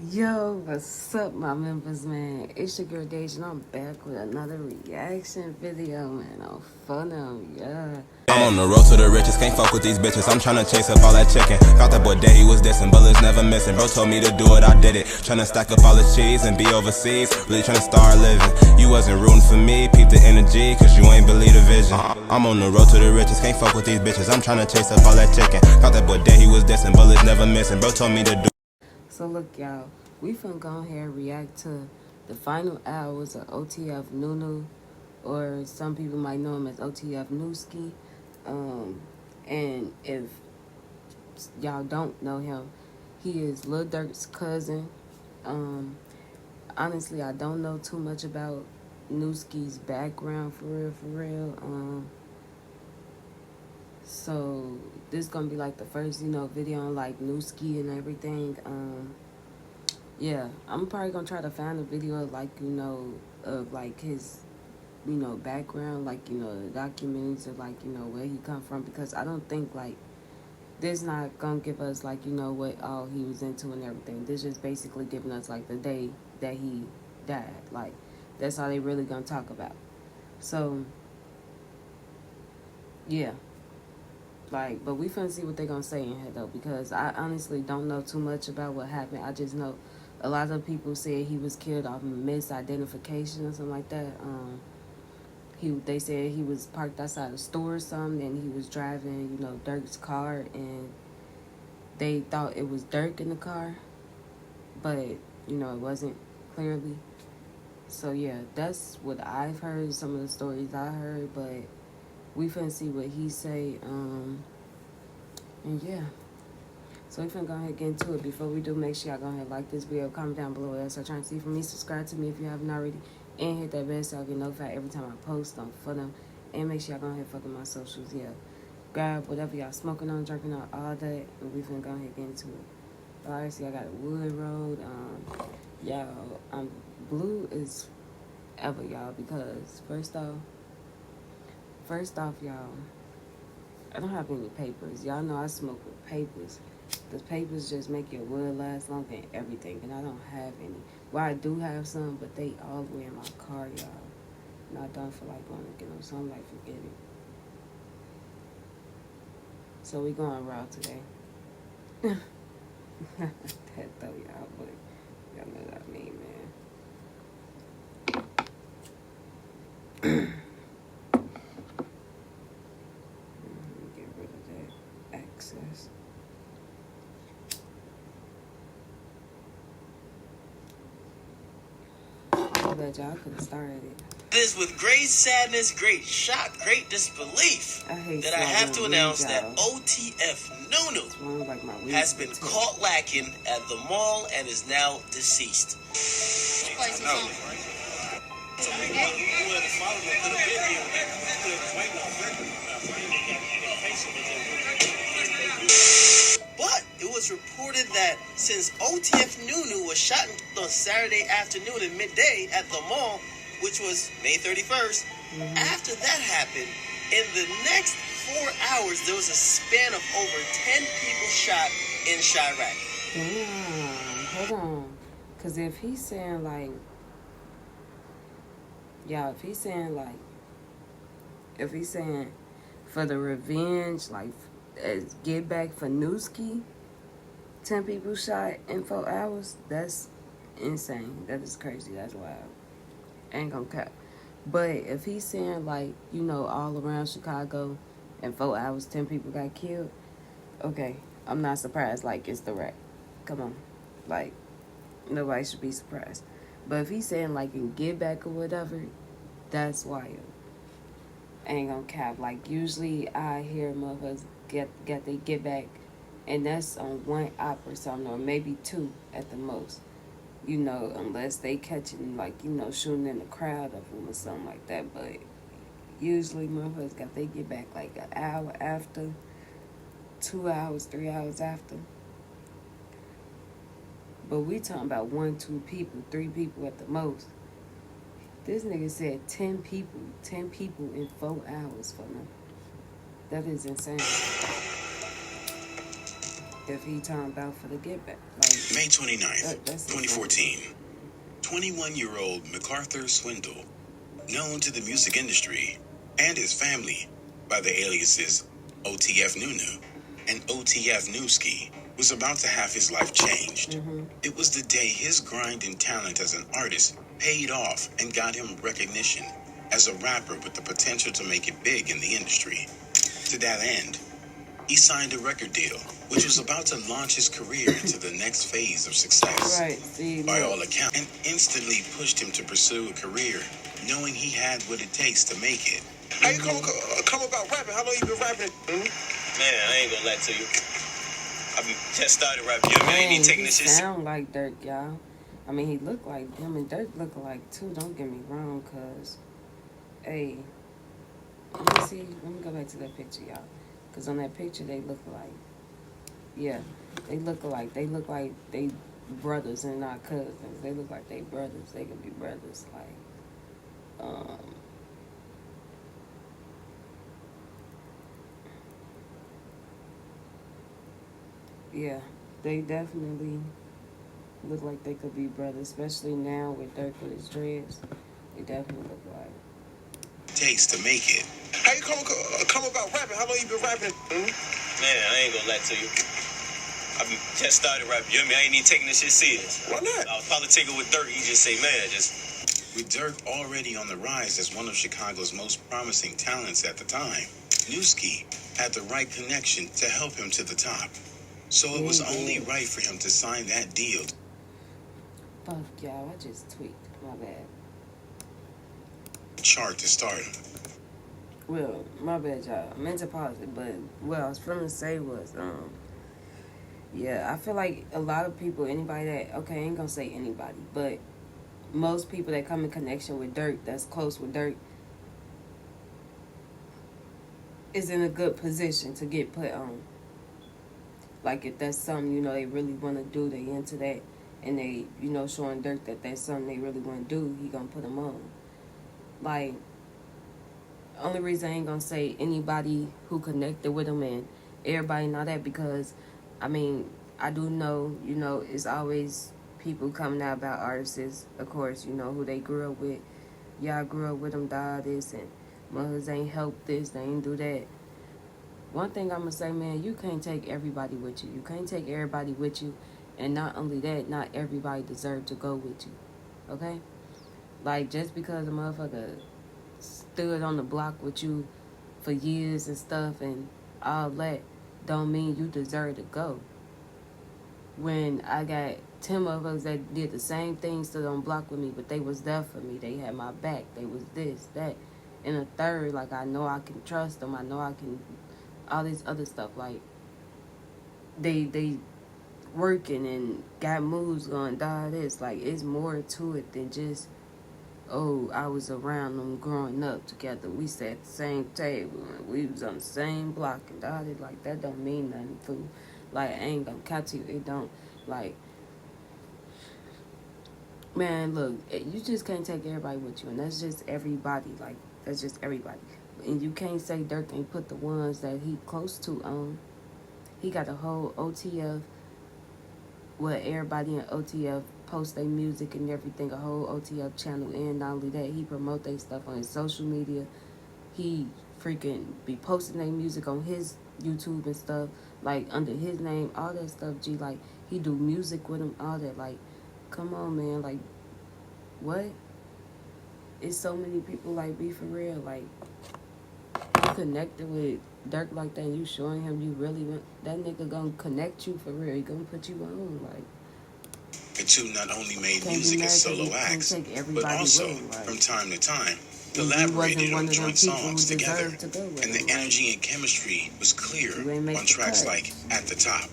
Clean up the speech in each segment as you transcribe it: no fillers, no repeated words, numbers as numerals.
Yo, what's up, my members, man? It's your girl Deja, and I'm back with another reaction video, man. On fun them, yeah. I'm on the road to the riches, can't fuck with these bitches. I'm tryna chase up all that chicken. Thought that boy dead, he was dissing, bullets never missing. Bro told me to do it, I did it. Tryna stack up all this cheese and be overseas. Really tryna start living. You wasn't rooting for me, peep the energy, cause you ain't believe the vision. I'm on the road to the riches, can't fuck with these bitches. I'm tryna chase up all that chicken. Thought that boy dead, he was dissing, bullets never missing. Bro told me to do. So look, y'all, we finna go ahead and react to the final hours of OTF Nunu, or some people might know him as OTF Nuski. And if y'all don't know him, he is Lil Durk's cousin. Honestly, I don't know too much about Nuski's background for real. So this is gonna be like the first, video on like Nuski and everything. Yeah, I'm probably gonna try to find a video like, of like his, background, like, the documents or like, where he come from, because I don't think like this not gonna give us like, what all he was into and everything. This just basically giving us like the day that he died. Like that's all they really gonna talk about. So yeah. Like, but we finna see what they gonna say in here though, because I honestly don't know too much about what happened. I just know a lot of people said he was killed off misidentification or something like that. They said he was parked outside a store or something, and he was driving, Durk's car, and they thought it was Durk in the car, but it wasn't clearly. So yeah, that's what I've heard. Some of the stories I heard, but we finna see what he say. And yeah. So we finna go ahead and get into it. Before we do, make sure y'all go ahead and like this video, comment down below what else y'all trying to see from me, subscribe to me if you haven't already, and hit that bell so y'all get notified every time I post on for them. And make sure y'all go ahead and fuck with my socials, yeah. Grab whatever y'all smoking on, drinking on, all that, and we finna go ahead and get into it. Alright, so I got a wood road. Y'all, blue is ever, y'all, because first off, y'all, I don't have any papers. Y'all know I smoke with papers. The papers just make your wood last longer and everything, and I don't have any. Well, I do have some, but they all the way in my car, y'all. And I don't feel like going to get them, so I'm like, forget it. So we going raw today. That though, y'all, but y'all know what I mean, man. Get rid of that access. But y'all could have started it. It is with great sadness, great shock, great disbelief that I have to announce that OTF Nunu has been caught lacking at the mall and is now deceased. But it was reported that since OTF Nunu was shot on Saturday afternoon at midday at the mall, which was May 31st, after that happened, in the next 4 hours, there was a span of over 10 people shot in Chirac. Damn, hold on. Because if he's saying, like, y'all, if he's saying for the revenge, like, as get back for Nuski, 10 people shot in 4 hours, that's insane. That is crazy. That's wild. Ain't gonna cap. But if he's saying, like, all around Chicago in 4 hours 10 people got killed, okay, I'm not surprised. Like, it's the rat. Come on. Like, nobody should be surprised. But if he's saying, like, in get back or whatever, that's wild. Ain't gonna cap. Like, usually I hear motherfuckers get they get back, and that's on one op or something, or maybe 2 at the most. Unless they catching, like, shooting in the crowd of them or something like that. But usually motherfuckers got they get back like an hour after, 2 hours, 3 hours after. But we talking about 1, 2 people, 3 people at the most. This nigga said 10 people in 4 hours for them. That is insane. if he talking about for the get back. Like, May 29th, that's 2014. 21-year-old MacArthur Swindle, known to the music industry and his family by the aliases OTF Nunu and OTF Nuski, was about to have his life changed. It was the day his grind and talent as an artist paid off and got him recognition as a rapper with the potential to make it big in the industry. To that end, he signed a record deal, which was about to launch his career into the next phase of success. Right, see, By look. all accounts, and instantly pushed him to pursue a career, knowing he had what it takes to make it. How you come about rapping? How long you been rapping? Man, I ain't gonna lie to you. I just started rapping. You know, I ain't even taking He this shit. sound like Durk, y'all. I mean, he look like him and Durk look alike too. Don't get me wrong, cause, hey, let me see. Let me go back to that picture, y'all. Cause on that picture they look alike. Yeah, they look alike. They look like they brothers and not cousins. They look like they brothers. They could be brothers. Like, yeah, they definitely look like they could be brothers, especially now with Durk with his dreads. They definitely look like. Takes to make it. How you come about rapping? How long you been rapping? Man, I ain't gonna lie to you. I just started rapping. You know, I ain't even taking this shit serious. Why not? I was politicking with Durk. He just say, man, just. With Durk already on the rise as one of Chicago's most promising talents at the time, Nuski had the right connection to help him to the top. So it was only right for him to sign that deal. Fuck y'all, I just tweaked. My bad. Chart to start him. Well, my bad, y'all. I meant to pause it, but what I was trying to say was, yeah, I feel like a lot of people, anybody that, okay, I ain't gonna say anybody, but most people that come in connection with Durk, that's close with Durk, is in a good position to get put on. Like, if that's something, you know, they really want to do, they into that, and they, you know, showing Durk that that's something they really want to do, he gonna put them on. Like, only reason I ain't gonna say anybody who connected with him and everybody and all that, because, I mean, I do know, you know, it's always people coming out about artists, of course, you know, who they grew up with. Y'all grew up with them, died this, and mothers ain't helped this, they ain't do that. One thing I'm gonna say, man, you can't take everybody with you. You can't take everybody with you, and not only that, not everybody deserve to go with you, okay? Like, just because a motherfucker stood on the block with you for years and stuff and all that, don't mean you deserve to go. When I got 10 motherfuckers that did the same thing, stood on block with me, but they was there for me. They had my back. They was this, that. And a third, like, I know I can trust them. I know I can, all this other stuff. Like, they working and got moves going, die this. Like, it's more to it than just, oh, I was around them growing up together. We sat at the same table and we was on the same block and dotted. Like, that don't mean nothing, fool. Like, I ain't gonna cut you. It don't. Like, man, look, you just can't take everybody with you. And that's just everybody. Like, that's just everybody. And you can't say Durk ain't put the ones that he close to on. He got a whole OTF, where everybody in OTF post their music and everything, a whole OTF channel. And not only that, he promote their stuff on his social media. He freaking be posting their music on his YouTube and stuff, like, under his name, all that stuff, G. Like, he do music with him, all that. Like, come on, man. Like, what? It's so many people, like, be for real. Like, you connected with Durk like that and you showing him you really want, that nigga gonna connect you for real. He gonna put you on, like. The two not only made music as solo acts, but also, from time to time, collaborated on joint songs together. And the energy and chemistry was clear on tracks like At the Top.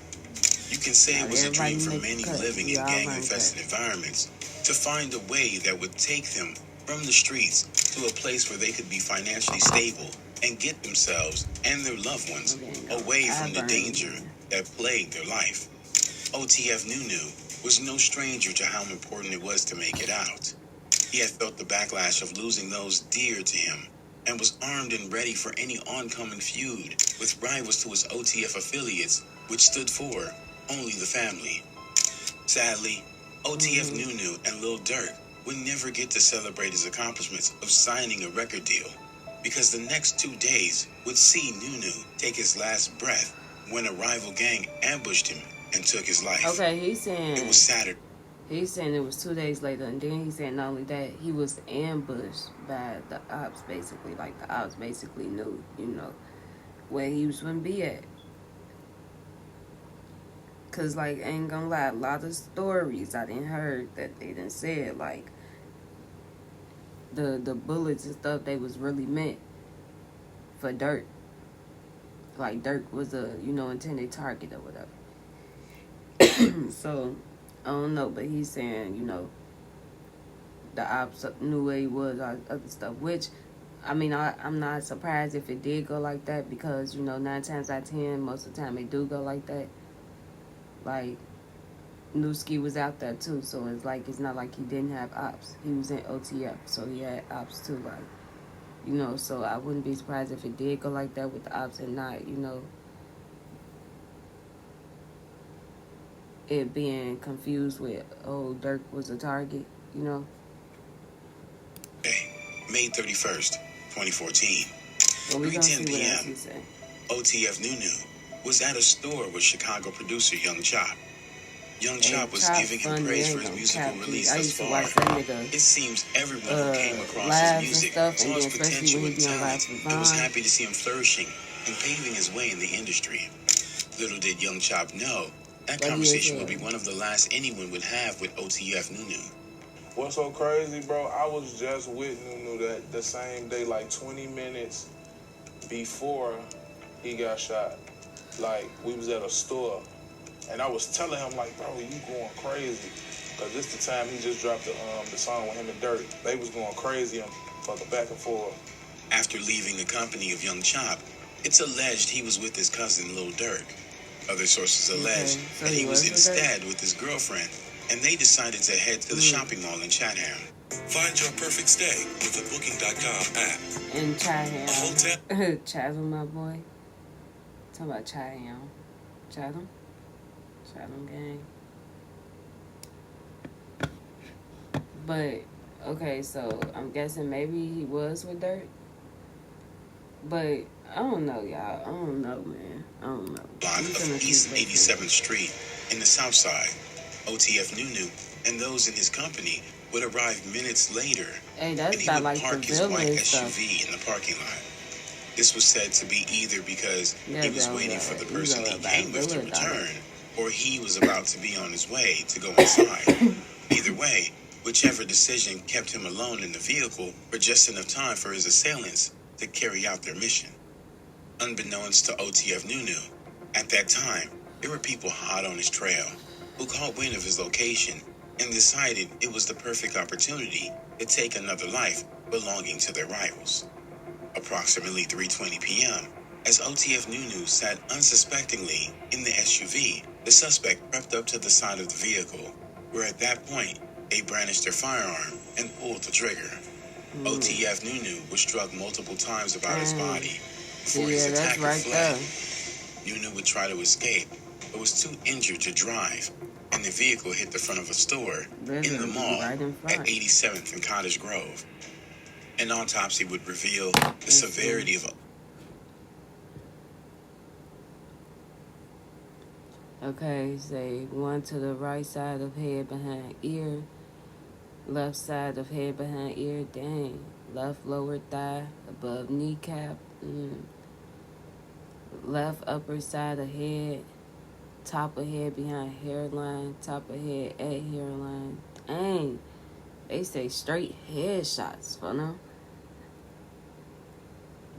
You can say it was a dream for many living in gang-infested environments to find a way that would take them from the streets to a place where they could be financially stable and get themselves and their loved ones away from the danger that plagued their life. OTF Nunu was no stranger to how important it was to make it out. He had felt the backlash of losing those dear to him and was armed and ready for any oncoming feud with rivals to his OTF affiliates, which stood for only the family. Sadly, OTF Nunu and Lil Durk would never get to celebrate his accomplishments of signing a record deal, because the next 2 days would see Nunu take his last breath when a rival gang ambushed him and took his life. Okay, he's saying it was Saturday. He's saying it was 2 days later, and then he's saying not only that, he was ambushed by the ops, basically. Like, the ops basically knew, where he was going to be at. Because, like, I ain't gonna lie, a lot of stories I didn't heard that they done said, like, the bullets and stuff, they was really meant for Durk. Like, Durk was a, intended target or whatever. So, I don't know, but he's saying, the ops knew where he was, all other stuff, which, I'm not surprised if it did go like that, because, 9 times out of 10, most of the time it do go like that. Like, Nuski was out there too, so it's not like he didn't have ops. He was in OTF, so he had ops too, like, so I wouldn't be surprised if it did go like that with the ops and not, it being confused with, Durk was a target, May 31st, 2014. Well, we 3:10 p.m. OTF Nunu was at a store with Chicago producer Young Chop. Young Chop was giving him praise for his musical release thus far. It seems everyone who came across his music saw his potential and talent and was happy to see him flourishing and paving his way in the industry. Little did Young Chop know that conversation would be one of the last anyone would have with OTF Nunu. What's so crazy, bro? I was just with Nunu that the same day, like 20 minutes before he got shot. Like, we was at a store, and I was telling him, like, bro, you going crazy. Because this the time he just dropped the song with him and Durk. They was going crazy and fucking back and forth. After leaving the company of Young Chop, it's alleged he was with his cousin Lil Durk. Other sources allege that he was instead with his girlfriend, and they decided to head to the shopping mall in Chatham. Find your perfect stay with the Booking.com app. In Chatham. A hotel. Chatham, my boy. Talking about Chatham. Chatham? Chatham gang. But, okay, so I'm guessing maybe he was with Durk. But, I don't know, y'all. I don't know, man. I don't know. Block of East 87th Street in the South Side. OTF Nunu and those in his company would arrive minutes later, and he would like park his white SUV in the parking lot. This was said to be either because he was waiting for the person he came with to return, or he was about to be on his way to go inside. Either way, whichever decision kept him alone in the vehicle for just enough time for his assailants to carry out their mission. Unbeknownst to OTF Nunu, at that time, there were people hot on his trail who caught wind of his location and decided it was the perfect opportunity to take another life belonging to their rivals. Approximately 3:20 p.m., as OTF Nunu sat unsuspectingly in the SUV, the suspect crept up to the side of the vehicle, where at that point, they brandished their firearm and pulled the trigger. OTF Nunu was struck multiple times about his body before his attacker fled. Nunu would try to escape, but was too injured to drive, and the vehicle hit the front of a store in the mall at 87th and Cottage Grove. An autopsy would reveal the severity of Okay, say one to the right side of head behind ear, left side of head behind ear, dang, left lower thigh above kneecap, left upper side of head, top of head behind hairline, top of head at hairline, dang, they say straight headshots for now.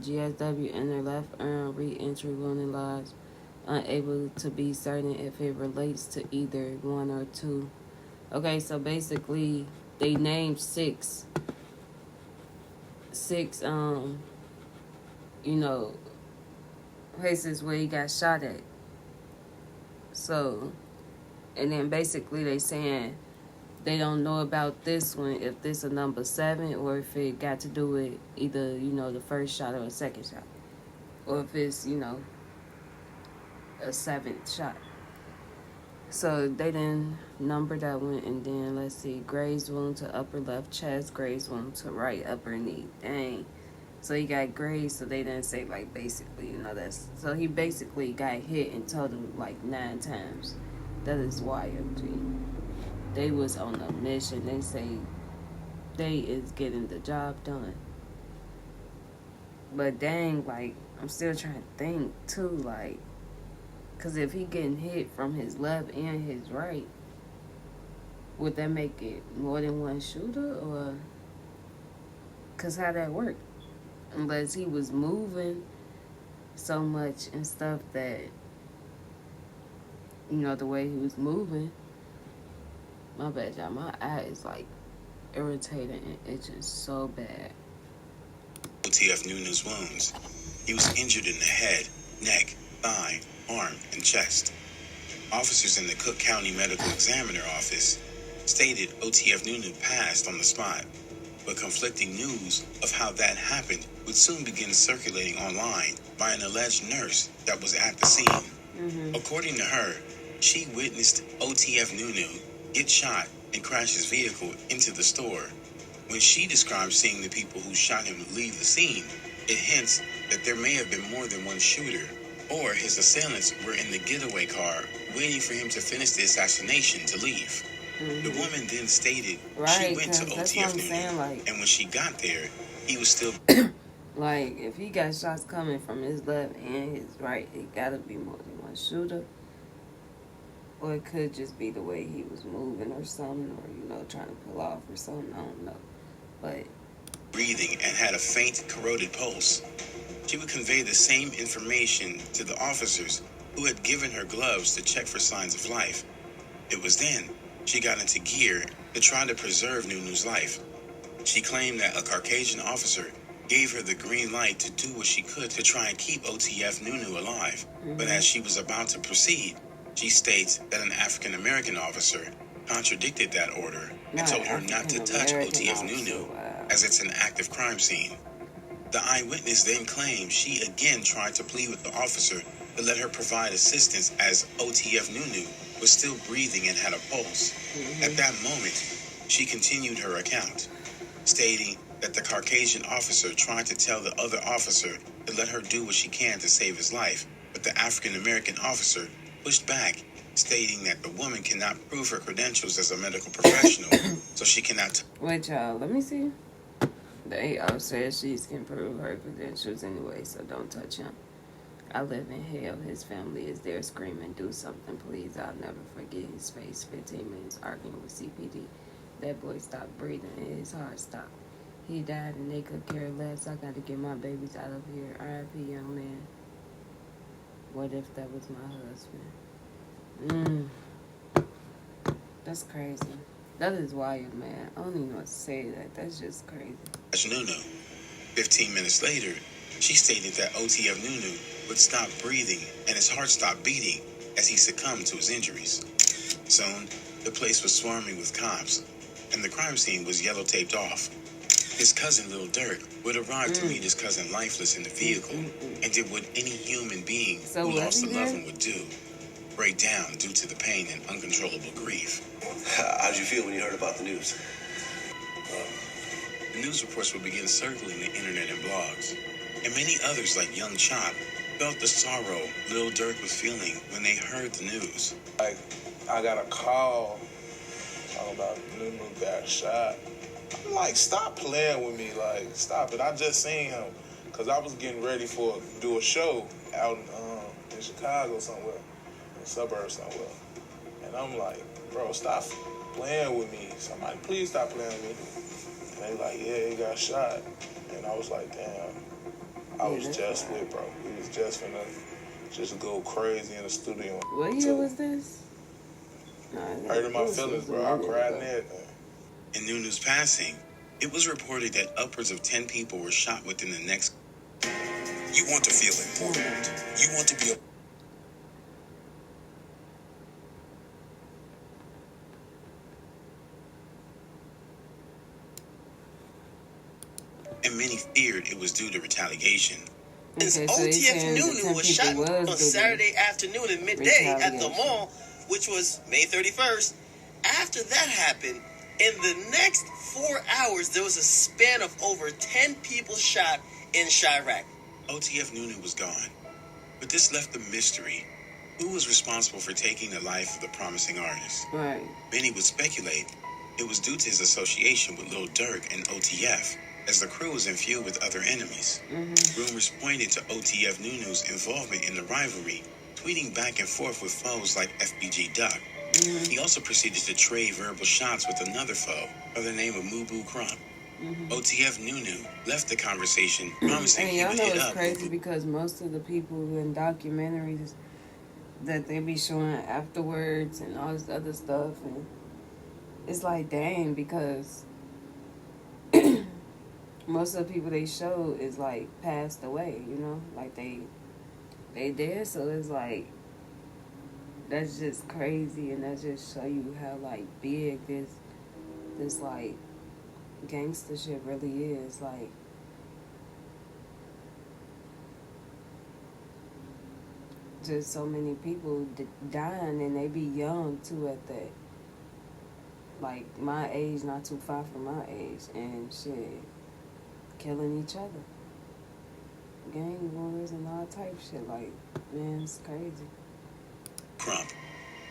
GSW in their left arm, re-entry wounded lodge. Unable to be certain if it relates to either one or two. Okay, so basically they named six places where he got shot at. So, and then basically they saying they don't know about this one, if this is number 7 or if it got to do with either, the first shot or a second shot. Or if it's, a 7th shot. So they didn't number that one, and then let's see, graze wound to upper left chest, graze wound to right upper knee. Dang. So he got grazed, so they didn't say, like, basically, that's... So he basically got hit in total, like, 9 times. That is wild, G. They was on a mission. They say they is getting the job done. But dang, like, I'm still trying to think, too, like... Because if he getting hit from his left and his right, would that make it more than one shooter? Or... Because how that work? Unless he was moving so much and stuff that, the way he was moving. My bad, y'all. My eye is, like, irritating and itching so bad. OTF Nunu's wounds. He was injured in the head, neck, thigh, arm, and chest. Officers in the Cook County Medical Examiner Office stated OTF Nunu passed on the spot, but conflicting news of how that happened would soon begin circulating online by an alleged nurse that was at the scene. Mm-hmm. According to her, she witnessed OTF Nunu get shot and crash his vehicle into the store. When she described seeing the people who shot him leave the scene, it hints that there may have been more than one shooter, or his assailants were in the getaway car waiting for him to finish the assassination to leave. Mm-hmm. The woman then stated she went to OTF Nunu, and when she got there, he was still... Like, if he got shots coming from his left and his right, it gotta be more than one shooter. Or it could just be the way he was moving or something, or, trying to pull off or something, I don't know. But... breathing and had a faint, corroded pulse. She would convey the same information to the officers who had given her gloves to check for signs of life. It was then she got into gear to try to preserve Nunu's life. She claimed that a Caucasian officer gave her the green light to do what she could to try and keep OTF Nunu alive. Mm-hmm. But as she was about to proceed, she states that an African-American officer contradicted that order and told her not to touch OTF Nunu as it's an active crime scene. The eyewitness then claimed she again tried to plead with the officer to let her provide assistance as OTF Nunu was still breathing and had a pulse. Mm-hmm. At that moment, she continued her account, stating that the Caucasian officer tried to tell the other officer to let her do what she can to save his life, but the African-American officer pushed back, stating that the woman cannot prove her credentials as a medical professional, so she cannot... Wait, y'all, let me see. The AO says she can prove her credentials anyway, so don't touch him. I live in hell. His family is there screaming, do something, please. I'll never forget his face. 15 minutes arguing with CPD. That boy stopped breathing and his heart stopped. He died and they could care less. I got to get my babies out of here. R.I.P. young man. What if that was my husband? That's crazy. That is wild, man. I don't even know what to say that. That's just crazy. Nunu. 15 minutes later, she stated that OTF Nunu would stop breathing and his heart stopped beating as he succumbed to his injuries. Soon, the place was swarming with cops, and the crime scene was yellow taped off. His cousin, Lil Durk, would arrive to meet his cousin lifeless in the vehicle and did what any human being who lost a loved one would do, break down due to the pain and uncontrollable grief. How did you feel when you heard about the news? The news reports would begin circling the internet and blogs, and many others like Young Chop felt the sorrow Lil Durk was feeling when they heard the news. Like, I got a call talking about Nunu got shot. I'm like, stop playing with me. Like, stop it. I just seen him. Because I was getting ready to do a show out in Chicago somewhere, in the suburbs somewhere. And I'm like, bro, stop playing with me. Somebody, please stop playing with me. And they like, yeah, he got shot. And I was like, damn. I was just with, bro. We was just finna just go crazy in the studio. What year was this? Hurting my feelings, bro. I cried and everything. In Nunu's passing, it was reported that upwards of 10 people were shot within the next... You want to feel important. You want to be a... And many feared it was due to retaliation. Since OTF Nunu was shot on Saturday afternoon and midday at the mall, which was May 31st. After that happened, in the next 4 hours, there was a span of over 10 people shot in Chirac. OTF Nunu was gone, but this left a mystery. Who was responsible for taking the life of the promising artist? Right. Many would speculate it was due to his association with Lil Durk and OTF, as the crew was in feud with other enemies. Rumors pointed to OTF Nunu's involvement in the rivalry, tweeting back and forth with foes like FBG Duck. He also proceeded to trade verbal shots with another foe by the name of Mubu Crump. OTF Nunu left the conversation promising he y'all would know hit it's up crazy because most of the people in documentaries that they be showing afterwards and all this other stuff, and it's like, dang, because most of the people they show is like passed away, you know, like they dead. So it's like, that's just crazy, and that just show you how like big this like gangster shit really is. Like, just so many people dying, and they be young too at that. Like my age, not too far from my age, and shit, killing each other, gang wars and all type shit. Like, man, it's crazy. Crump.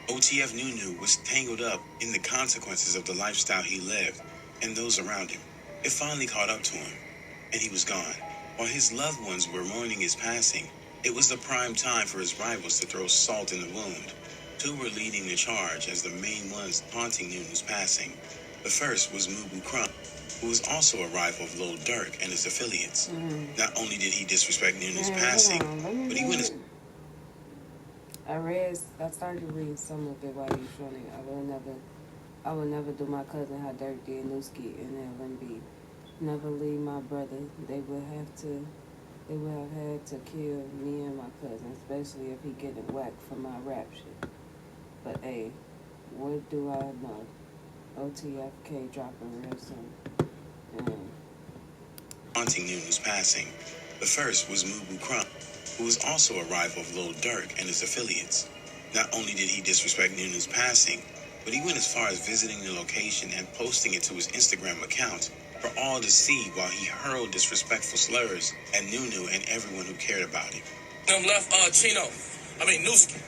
OTF Nunu was tangled up in the consequences of the lifestyle he lived and those around him. It finally caught up to him, and he was gone. While his loved ones were mourning his passing, it was the prime time for his rivals to throw salt in the wound. Two were leading the charge as the main ones taunting Nunu's passing. The first was Mubu Crump, who was also a rival of Lil Durk and his affiliates. Not only did he disrespect Nunu's passing, but he went as... I started reading some of it while you were showing it. I would never do my cousin how Durk did Nuski, and it wouldn't be never leave my brother. They would have had to kill me and my cousin, especially if he getting whacked for my rap shit. But hey, what do I know? OTFK dropping real soon. Haunting Nunu's passing. The first was Mubu Crump, who was also a rival of Lil Durk and his affiliates. Not only did he disrespect Nunu's passing, but he went as far as visiting the location and posting it to his Instagram account for all to see while he hurled disrespectful slurs at Nunu and everyone who cared about him. Them left Nuski.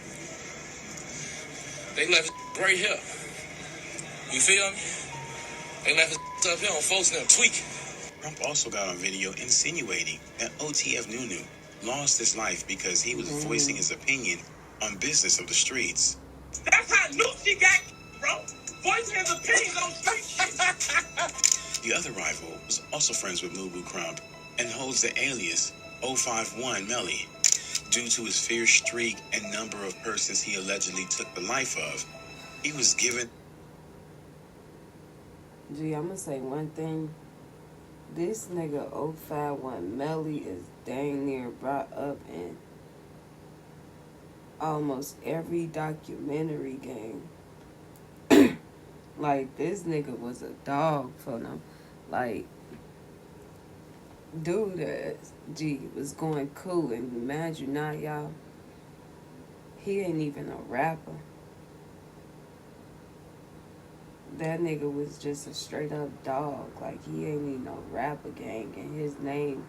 They left right here. You feel me? They left up here on folks and them tweaking. Trump also got on video insinuating that OTF Nunu lost his life because he was voicing his opinion on business of the streets. That's how Nuski got, bro. Voicing his opinions on street shit. The other rival was also friends with Mubu Crump and holds the alias 051 Melly. Due to his fierce streak and number of persons he allegedly took the life of, he was given... Gee, I'm gonna say one thing. This nigga 051 Melly is dang near brought up in almost every documentary game. Like, this nigga was a dog for them. Like, dude, was going cool, and mad you not, y'all. He ain't even a rapper. That nigga was just a straight up dog. Like, he ain't even no rapper gang, and his name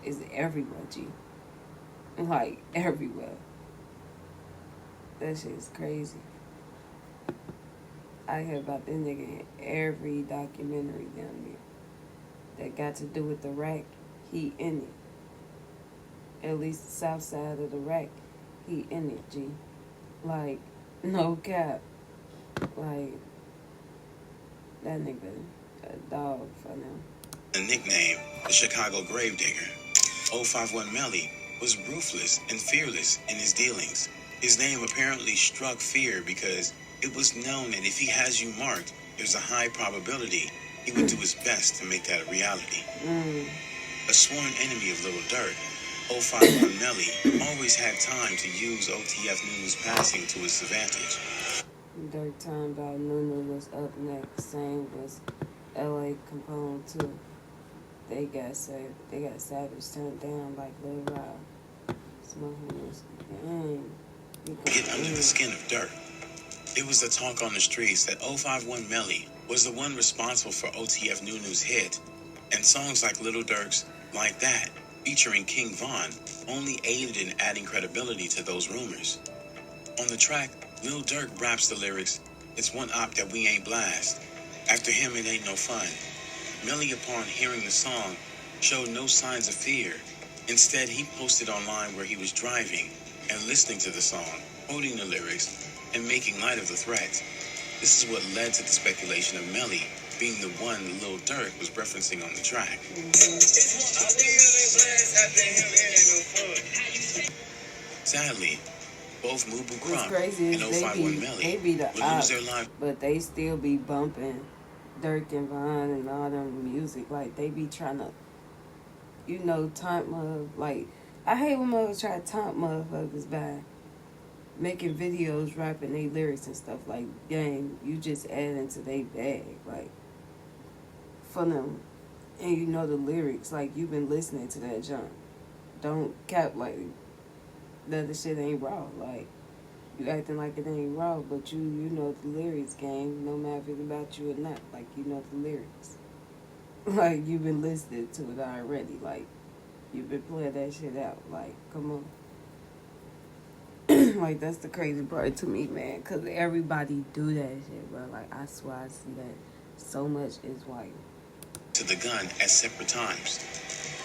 is everywhere, G. Like, everywhere. That shit is crazy. I hear about this nigga in every documentary down there that got to do with the rack. He in it. At least the south side of the rack, he in it, G. Like, no cap. Like, that nigga a dog for them. A nickname, the Chicago Gravedigger. 051 Melly was ruthless and fearless in his dealings. His name apparently struck fear because it was known that if he has you marked, there's a high probability he would do his best to make that a reality. A sworn enemy of Lil Durk, 051 Melly always had time to use OTF Nunu's passing to his advantage. Durk talking about Nunu was up next. Same was LA Capone too. They got Savage turned down like Lil Rob. Smoking this. Dang. Get under the skin of Durk. It was the talk on the streets that 051 Melly was the one responsible for OTF Nunu's hit, and songs like Little Durk's Like That, featuring King Von, only aided in adding credibility to those rumors. On the track, Lil Durk raps the lyrics, "It's one op that we ain't blast. After him, it ain't no fun." Melly, upon hearing the song, showed no signs of fear. Instead, he posted online where he was driving and listening to the song, quoting the lyrics, and making light of the threat. This is what led to the speculation of Melly being the one Lil Durk was referencing on the track. Sadly, both Mubu Crump and 051 Melly would lose their lives. But they still be bumping Durk and Von and all them music. Like, they be trying to, taunt like, I hate when motherfuckers try to taunt motherfuckers by making videos, rapping their lyrics and stuff. Like, gang, you just adding to their bag, like, for them. And you know the lyrics, like, you've been listening to that junk. Don't cap, like, that the shit ain't raw. Like, you acting like it ain't raw, but you know the lyrics, gang, no matter if it's about you or not. Like, you know the lyrics. Like, you've been listening to it already. Like, you've been playing that shit out. Like, come on. Like, that's the crazy part to me, man. Because everybody do that shit, bro. Like, I swear I see that so much is white. To the gun at separate times.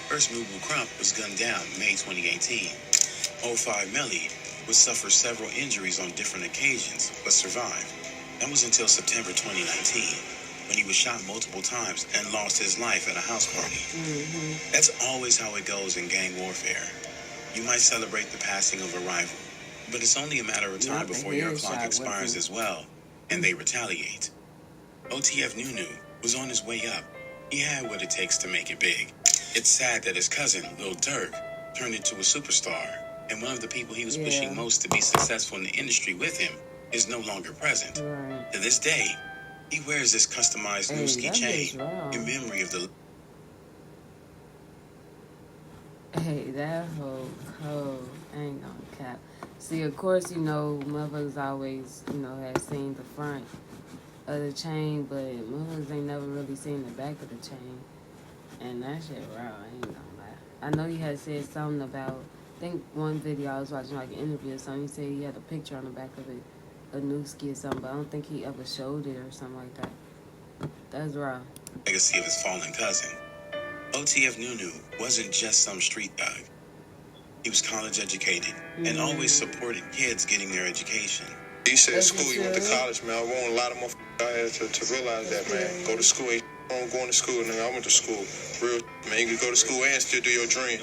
First, Mubu Crump was gunned down May 2018. 05 Melly would suffer several injuries on different occasions, but survived. That was until September 2019, when he was shot multiple times and lost his life at a house party. Mm-hmm. That's always how it goes in gang warfare. You might celebrate the passing of a rival, but it's only a matter of time before your clock expires as well, and they retaliate. OTF Nunu was on his way up. He had what it takes to make it big. It's sad that his cousin, Lil Durk, turned into a superstar, and one of the people he was pushing most to be successful in the industry with him is no longer present. Right. To this day, he wears this customized Nuski chain in memory of the... Hey, that whole ain't gonna cap. See, of course, motherfuckers always, have seen the front of the chain, but motherfuckers ain't never really seen the back of the chain. And that shit raw, I ain't gonna lie. I know he had said something about, I think one video I was watching, like an interview or something, he said he had a picture on the back of it, a Nuski or something, but I don't think he ever showed it or something like that. That's raw. Legacy of his fallen cousin. OTF Nunu wasn't just some street thug. He was college educated and always supported kids getting their education. You said school, you went to college, man. I want a lot of motherfuckers out here to realize that, man. Go to school, ain't going to school, nigga. I went to school. Real man. You can go to school and still do your dream.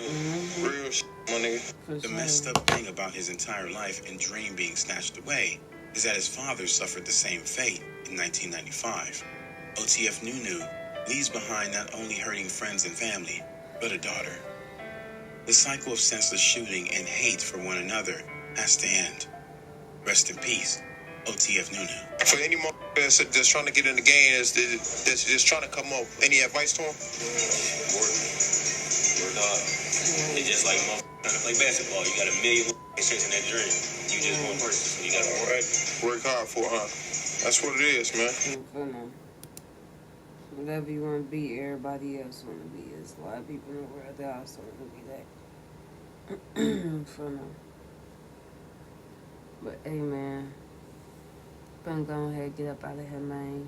Real my nigga. The messed up thing about his entire life and dream being snatched away is that his father suffered the same fate in 1995. OTF Nunu leaves behind not only hurting friends and family, but a daughter. The cycle of senseless shooting and hate for one another has to end. Rest in peace, OTF Nunu. For any motherfucker that's trying to get in the game, that's just trying to come up, any advice to him? Work hard. It's just like trying to play basketball. You got a million chasing that dream. You just one person. You got to work hard for it, huh? That's what it is, man. Whatever you want to be, everybody else want to be. There's a lot of people in the world that also want to be that. For now. But hey, man, I'm gonna go ahead and get up out of here, man.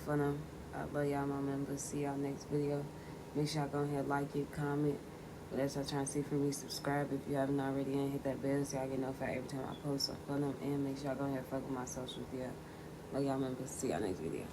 For now, I love y'all, my members. See y'all next video. Make sure y'all go ahead, like it, comment. But that's what I'm trying to see from me. Subscribe if you haven't already, and hit that bell so y'all get notified every time I post on Fun. And make sure y'all go ahead and fuck with my socials. Yeah, love y'all, members. See y'all next video.